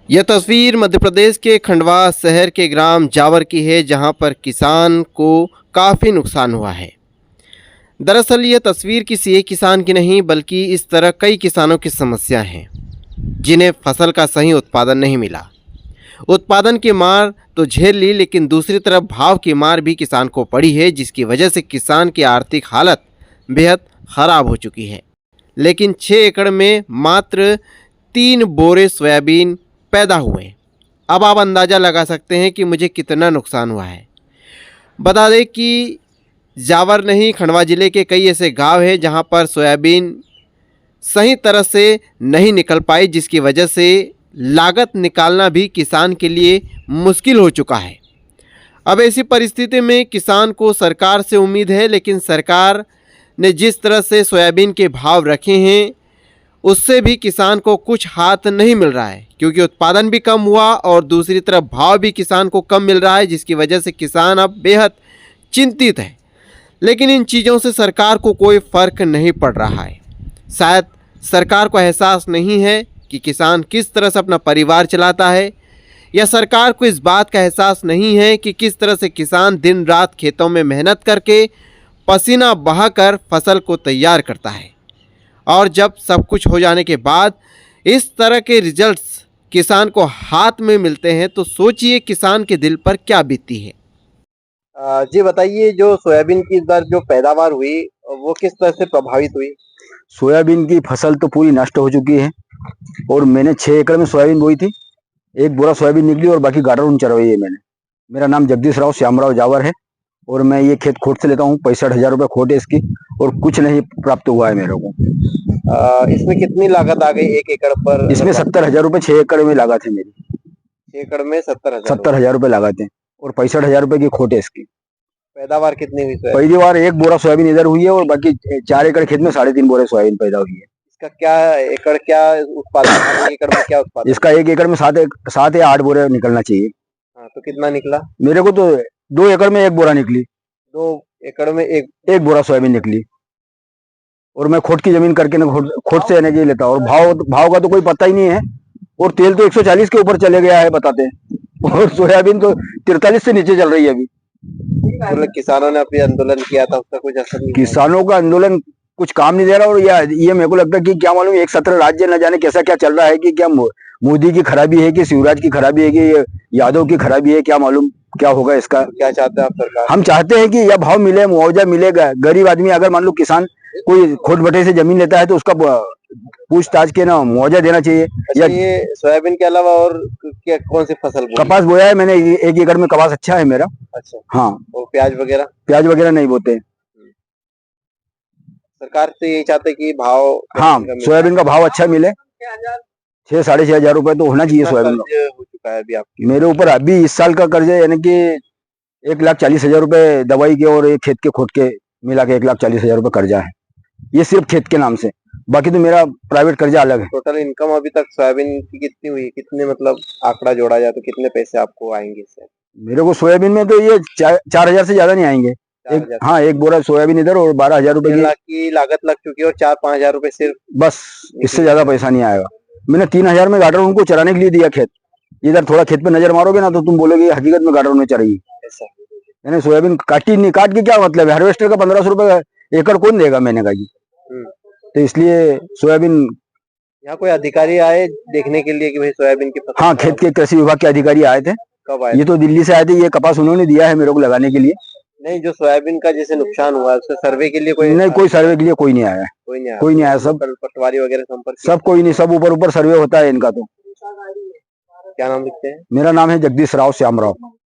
यह तस्वीर मध्य प्रदेश के खंडवा शहर के ग्राम जावर की है, जहां पर किसान को काफ़ी नुकसान हुआ है। दरअसल यह तस्वीर किसी एक किसान की नहीं, बल्कि इस तरह कई किसानों की समस्या है जिन्हें फसल का सही उत्पादन नहीं मिला। उत्पादन की मार तो झेल ली, लेकिन दूसरी तरफ भाव की मार भी किसान को पड़ी है, जिसकी वजह से किसान की आर्थिक हालत बेहद ख़राब हो चुकी है। लेकिन 6 एकड़ में मात्र 3 बोरे सोयाबीन पैदा हुए। अब आप अंदाज़ा लगा सकते हैं कि मुझे कितना नुकसान हुआ है। बता दें कि जावर नहीं, खंडवा ज़िले के कई ऐसे गांव हैं जहां पर सोयाबीन सही तरह से नहीं निकल पाई, जिसकी वजह से लागत निकालना भी किसान के लिए मुश्किल हो चुका है। अब ऐसी परिस्थिति में किसान को सरकार से उम्मीद है, लेकिन सरकार ने जिस तरह से सोयाबीन के भाव रखे हैं उससे भी किसान को कुछ हाथ नहीं मिल रहा है, क्योंकि उत्पादन भी कम हुआ और दूसरी तरफ भाव भी किसान को कम मिल रहा है, जिसकी वजह से किसान अब बेहद चिंतित है। लेकिन इन चीज़ों से सरकार को कोई फ़र्क नहीं पड़ रहा है। शायद सरकार को एहसास नहीं है कि किसान किस तरह से अपना परिवार चलाता है, या सरकार को इस बात का एहसास नहीं है कि किस तरह से किसान दिन रात खेतों में मेहनत करके पसीना बहाकर फसल को तैयार करता है, और जब सब कुछ हो जाने के बाद इस तरह के रिजल्ट्स किसान को हाथ में मिलते हैं तो सोचिए किसान के दिल पर क्या बीतती है। जी बताइए, जो सोयाबीन की इस बार जो पैदावार हुई वो किस तरह से प्रभावित हुई? सोयाबीन की फसल तो पूरी नष्ट हो चुकी है और मैंने 6 एकड़ में सोयाबीन बोई थी। 1 बोरा सोयाबीन निकली और बाकी गाटर चरवाई है मैंने। मेरा नाम जगदीश राव श्यामराव जावर है और मैं ये खेत खोट से लेता हूँ। 65,000 रुपये खोट है इसकी और कुछ नहीं प्राप्त हुआ है मेरे को। इसमें कितनी लागत आ गई 1 एकड़ पर? इसमें 70,000 रुपये 6 एकड़ में लागत है मेरी। 6 एकड़ में 70,000 रुपये लागत है और 65,000 रुपये की खोट है इसकी। पैदावार कितनी हुई सोयाबीन? पहली बार 1 बोरा सोयाबीन इधर हुई है और बाकी 4 एकड़ खेत में 3.5 बोरे सोयाबीन पैदा हुई है। इसका क्या उत्पादन? 1 एकड़ में क्या उत्पादन? इसका 1 एकड़ में 7 या 8 बोरे निकलना चाहिए। हाँ, तो कितना निकला? मेरे को तो 2 एकड़ में 1 बोरा निकली। 2 एकड़ में एक बोरा सोयाबीन निकली और मैं खोट की जमीन करके ना खोट से एनर्जी लेता हूँ। और भाव का तो कोई पता ही नहीं है और तेल तो 140 के ऊपर चले गया है बताते हैं और सोयाबीन तो 43 से नीचे चल रही है अभी। मतलब किसानों ने अभी आंदोलन किया था, उसका कुछ असर नहीं? किसानों का आंदोलन कुछ काम नहीं दे रहा और ये मेरे को लगता है कि क्या मालूम एक 17 राज्य न जाने कैसा क्या चल रहा है, कि क्या मोदी की खराबी है कि शिवराज की खराबी है कि यादव की खराबी है, क्या मालूम क्या होगा इसका। क्या चाहते हैं आप सरकार? हम चाहते हैं कि यह भाव मिले, मुआवजा मिलेगा। गरीब आदमी अगर मान लो किसान कोई खोट भटे से जमीन लेता है तो उसका पूछताछ के ना मुआवजा देना चाहिए। अच्छा, ये सोयाबीन के अलावा और क्या कौन सी फसल बोई? कपास बोया है मैंने। 1 एकड़ में कपास अच्छा है मेरा। अच्छा, हाँ। और प्याज वगैरह नहीं बोते। सरकार से यही चाहते कि भाव, हाँ, सोयाबीन का भाव अच्छा मिले। 6-6.5 रुपए तो होना चाहिए सोयाबीन का। हो चुका है अभी आपके मेरे ऊपर अभी इस साल का कर्ज है, यानी कि 1,40,000 रुपए दवाई के और एक खेत के खोट के मिला के 1,40,000 रुपए कर्जा है। ये सिर्फ खेत के नाम से, बाकी तो मेरा प्राइवेट कर्जा अलग है। टोटल इनकम अभी तक सोयाबीन की कितनी हुई? कितने मतलब आंकड़ा जोड़ा जाए तो कितने पैसे आपको आएंगे इससे? मेरे को सोयाबीन में तो ये 4,000 से ज्यादा नहीं आएंगे। हाँ, 1 बोरा सोयाबीन इधर और 12,000 रुपए की लागत लग चुकी है और 4-5 हजार रुपए सिर्फ, बस इससे ज्यादा पैसा नहीं आएगा। मैंने 3,000 में गाटर उनको चराने के लिए दिया खेत। इधर थोड़ा खेत पे नजर मारोगे ना तो तुम बोलोगे हकीकत में गाटर में चराई। मैंने सोयाबीन काट के क्या मतलब है? हार्वेस्टर का 1,500 रुपए एकड़ कौन देगा? मैंने कहा जी। तो इसलिए सोयाबीन, यहाँ कोई अधिकारी आए देखने के लिए कि भाई सोयाबीन की फसल? हाँ, खेत के कृषि विभाग के अधिकारी आए थे। कब आए? ये तो दिल्ली से आए थे। ये कपास उन्होंने दिया है मेरे को लगाने के लिए। नहीं, जो सोयाबीन का जैसे नुकसान हुआ उसका सर्वे के लिए कोई सर्वे के लिए कोई नहीं आया। कोई नहीं आया। सब पटवारी वगैरह संपर्क? सब कोई नहीं, सब ऊपर सर्वे होता है इनका। तो क्या नाम लिखते हैं? मेरा नाम है जगदीश राव श्यामराव।